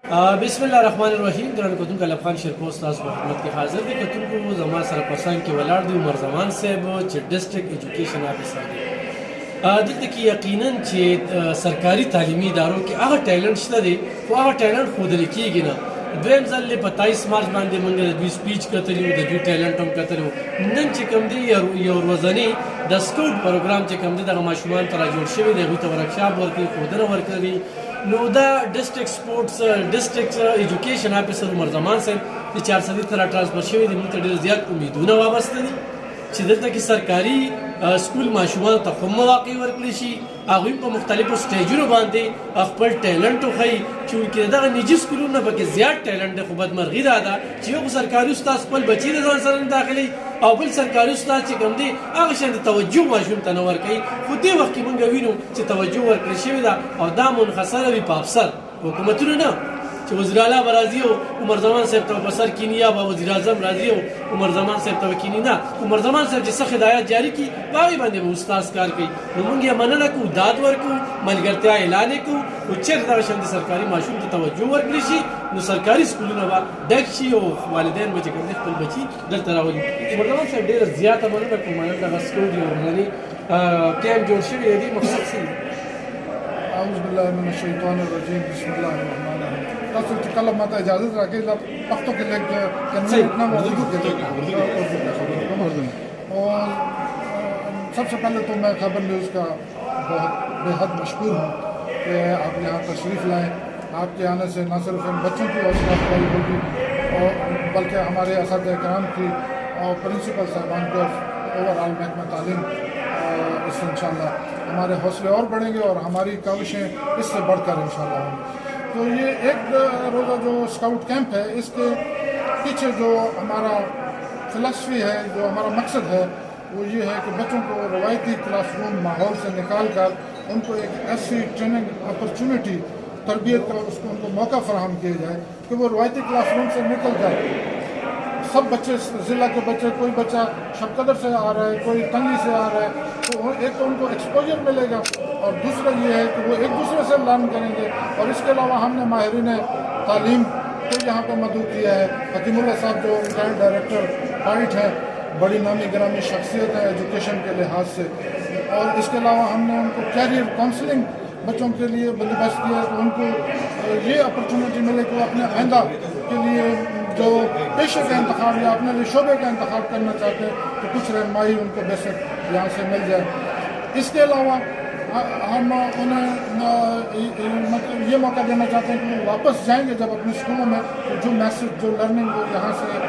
بسم الله الرحمن الرحیم. ګران کتونکو افغان شیرپوسټ تاسو په خدمت کې حاضر دی. کتونکو زما سره پسان کې ولاړ دی عمر زمان صاحب چې ډسټرکټ ایجوکیشن افیسر دی. دلته کې یقینا چې سرکاري تعلیمي ادارو کې هغه ټیلنټ شته دی خو هغه ټیلنټ ښودل کېږي نه. دویم ځل په 23 مارچ باندې موږ د دوی سپیچ کتلی وو، د دوی ټیلنټ هم کتلی وو. نن چې کوم دی یو ورځنی د سکاوټ پروګرام چې کوم دی دغه ماشومان ته راجوړ شوی دی، هغوی ته ورکشاپ ورکوي، ښودنه ورکوي. نو دا ډسټرکټ سپورټس ډسټرکټ ایجوکیشن افیسر عمر زمان صاحب چې 400 ته راټرانسفر شوی دی، موږ ته ډېر زیات امیدونه وابسته دي چې دلته کې سرکاري سکول ماشومانو ته هم مواقع ورکړي شي، هغوی په مختلفو سټیجونو باندې خپل ټیلنټ وښیي. چونکې دغه نجي سکولونه پکې زیات ټیلنټ دی، خو بدمرغي دا ده چې یو سرکاري استاد خپل بچي د ځان سره نه داخلي او بل سرکاري استاد چې کوم دی هغه شان د توجه ماشوم ته نه ورکوي. خو دې وخت کې موږ وینو چې توجه ورکړل شوې ده او دا منحصره وي په افسر، حکومتونو نه چې وزیر اعلی به راځي او عمر زمان صاحب ته په سر کیني، یا به وزیر اعظم راځي او عمر زمان صاحب ته کیني. نه، عمر زمان صاحب چې څه هدایت جاری کړي په هغې باندې به استاد کار کوي. نو موږ یې مننه کوو، داد ورکوو، ملګرتیا اعلان یې کوو. خو چېرته دغه شان د سرکاري ماشوم ته توجه ورکړي شي نو سرکاري سکولونه به ډک شي او والدین به چې کوم دی خپل بچي دلته راولي. عمر زمان صاحب ډېره زیاته مننه کوم. دغه سکول یو ورځنی کیمپ جوړ شوی دی، مقصد څه دی؟ اعوذ بالله من الشیطان الرجیم، بسم الله الرحمن الرحیم. تاسو چې کله ماته اجازه راکړئ دا پښتو کې لږ کنه اتنا اردو کې اور سب سے پہلے تو میں خبر نیوز کا بہت بے حد مشکور ہوں کہ آپ یہاں تشریف لائیں. آپ کے آنے سے نہ صرف ان بچوں کی حوصلہ افزائی ہوگی اور بلکہ ہمارے اساتذہ کرام کی اور پرنسپل صاحبان کو اوور آل محکمہ تعلیم اس سے انشاءاللہ ہمارے حوصلے اور بڑھیں گے اور ہماری کاوشیں اس سے بڑھ کر انشاءاللہ ہوں گی. تو یہ ایک روزہ جو اسکاؤٹ کیمپ ہے، اس کے پیچھے جو ہمارا فلسفی ہے، جو ہمارا مقصد ہے، وہ یہ ہے کہ بچوں کو روایتی کلاس روم ماحول سے نکال کر ان کو ایک ایسی ٹریننگ اپرچونٹی تربیت کا اس کو ان کو موقع فراہم کیا جائے کہ وہ روایتی کلاس روم سے نکل جائے. سب بچے ضلع کے بچے، کوئی بچہ شب قدر سے آ رہا ہے، کوئی تنگی سے آ رہا ہے، تو ایک تو ان کو ایکسپوجر ملے گا اور دوسرا یہ ہے کہ وہ ایک دوسرے سے لرن کریں گے. اور اس کے علاوہ ہم نے ماہرین تعلیم کو یہاں پہ مدعو کیا ہے. حکیم اللہ صاحب جو ریٹائرڈ ڈائریکٹر پوائنٹ ہے، بڑی نامی گرامی شخصیت ہے ایجوکیشن کے لحاظ سے. اور اس کے علاوہ ہم نے ان کو کیریئر کاؤنسلنگ بچوں کے لیے بندوبست کیا ہے کہ ان کو یہ اپرچونیٹی ملے کہ وہ اپنے آئندہ کے لیے جو پیشے کا انتخاب یا اپنے لیے شعبے کا انتخاب کرنا چاہتے ہیں تو کچھ رہنمائی ان کو بیسک یہاں سے مل جائے. اس کے علاوہ ہم انہیں یہ موقع دینا چاہتے ہیں کہ وہ واپس جائیں گے جب اپنے اسکولوں میں جو میسج جو لرننگ وہ یہاں سے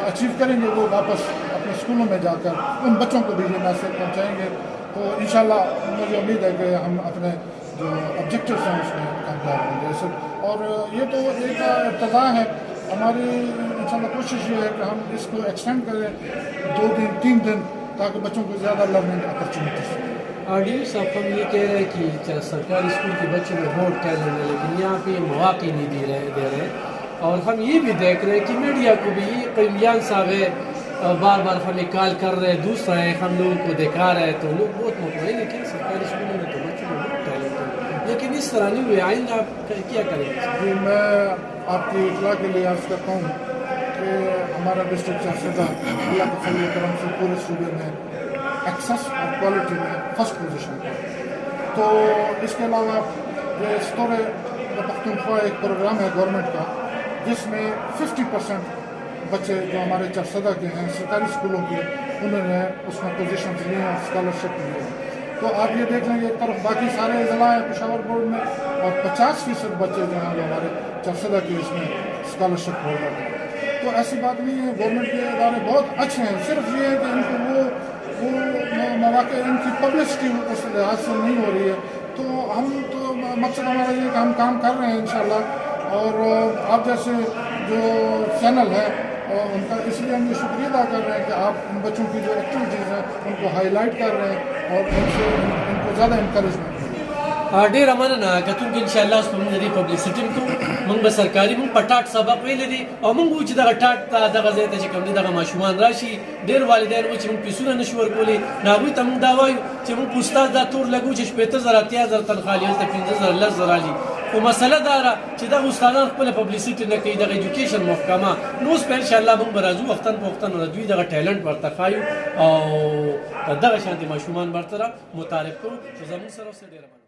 اچیو کریں گے وہ واپس اپنے اسکولوں میں جا کر ان بچوں کو بھی یہ میسج پہنچائیں گے. تو انشاءاللہ مجھے امید ہے کہ ہم اپنے جو آبجیکٹیوز ہیں اس میں کامیاب ہوں گے. اور یہ تو ایک ابتدا ہے. ہماری انشاءاللہ کوشش یہ ہے کہ ہم اس کو ایکسٹینڈ کریں 2 دن 3 دن تاکہ بچوں کو زیادہ لرننگ اپرچونیٹیز. ڈی صاحب ہم یہ کہہ رہے ہیں کہ سرکاری اسکول کے بچوں میں بہت ٹیلنٹ ہے لیکن یہاں پہ مواقع نہیں دے رہے. اور ہم یہ بھی دیکھ رہے ہیں کہ میڈیا کو بھی قیمیان صاحب ہے بار بار ہمیں کال کر رہے ہیں، دوسرا ہے ہم لوگوں کو دکھا رہے ہیں تو لوگ بہت مطمئن ہیں لیکن سرکاری اسکولوں میں تو بچوں میں بہت ٹیلنٹ ہے. لیکن اس طرح نہیں ہوئے، آئندہ آپ کیا کریں گے؟ جی، میں آپ کی اطلاع کے لیے عرض کرتا ہوں کہ ہمارا ڈسٹرکٹ چارسدہ اللہ کے فضل و کرم سے پورے صوبے میں ایکسیس اور کوالٹی میں فرسٹ پوزیشن پر. تو اس کے علاوہ یہ اسٹور پختونخوا ایک پروگرام ہے گورنمنٹ کا جس میں 50% بچے جو ہمارے چارسدہ کے ہیں سرکاری اسکولوں کے، انہوں نے اس میں پوزیشنز لی ہیں اور اسکالرشپ لی ہے. تو آپ یہ دیکھ لیں گے ایک طرف باقی سارے اضلاع ہیں پشاور بورڈ میں اور 50% بچے جو ہیں وہ ہمارے چارسدہ کے اس میں اسکالرشپ ہولڈر ہیں. تو ایسی بات نہیں ہے، گورنمنٹ کے ادارے بہت اچھے ہیں، صرف یہ ہے کہ ان کو وہ مواقع ان کی پبلسٹی اس لحاظ سے نہیں ہو رہی ہے. تو ہم تو مقصد ہمارا یہ کہ ہم کام کر رہے ہیں انشاءاللہ. اور آپ جیسے جو چینل ہے ان کا اس لیے ہم یہ شکریہ ادا کر رہے ہیں کہ آپ ان بچوں کی جو ایکٹیویٹیز ہیں ان کو ہائی لائٹ کر رہے ہیں اور ان کو زیادہ انکریجمنٹ. ډېره مننه کتونکو انشاءالله اوس به موږ د دې پبلیسټي هم کوو. موږ به سرکاري موږ په ټاټ سبق ویلی دي او موږ وایو چې دغه ټاټ ته دغه ځای ته چې کوم دي دغه ماشومان راشي. ډېر والدین وایي چې موږ پیسونه نشو ورکولی، نو هغوی ته موږ دا وایو چې موږ په استاد دا تور لګو چې 15,000 80,000 تنخوا لي، هلته 15,000 10,000 لي. خو مسله دا ده چې دغه استادان خپله پبلیسټي نه کوي دغه ایجوکیشن محکمه نو اوس به انشاءالله موږ به راځو وختاً په وختاً د دوی دغه ټیلنټ ورته ښایو او دغه شانتې ماشومان ورته متعارف کوو چې زموږ سره اوسه ډېره مننه